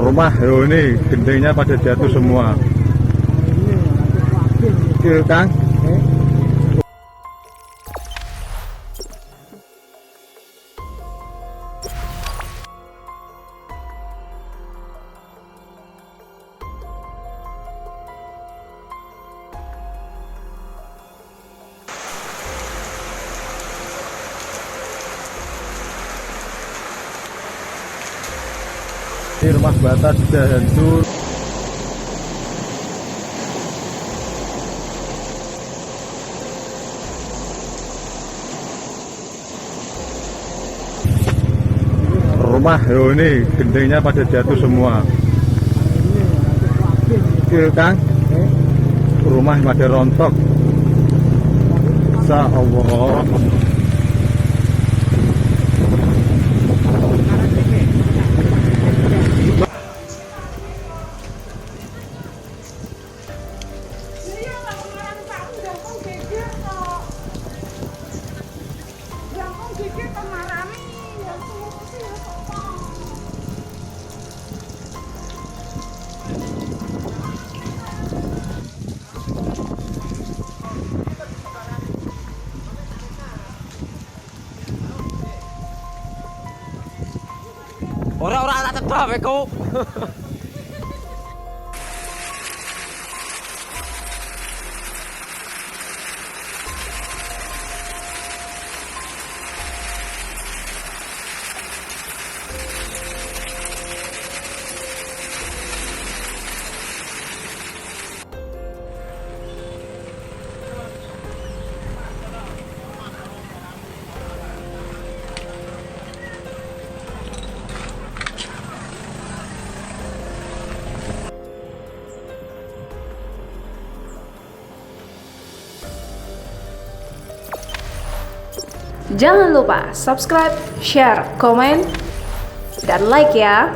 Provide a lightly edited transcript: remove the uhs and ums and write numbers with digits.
rumah. Yo, ini gendengnya pada jatuh semua. Oke, Kang. Ini rumah bata sudah hancur. Rumah, yo, ini gendengnya pada jatuh semua. Oke, Kang. Rumah pada rontok. Insya Allah. Orang-orang tak tetap aku. Jangan lupa subscribe, share, komen, dan like ya.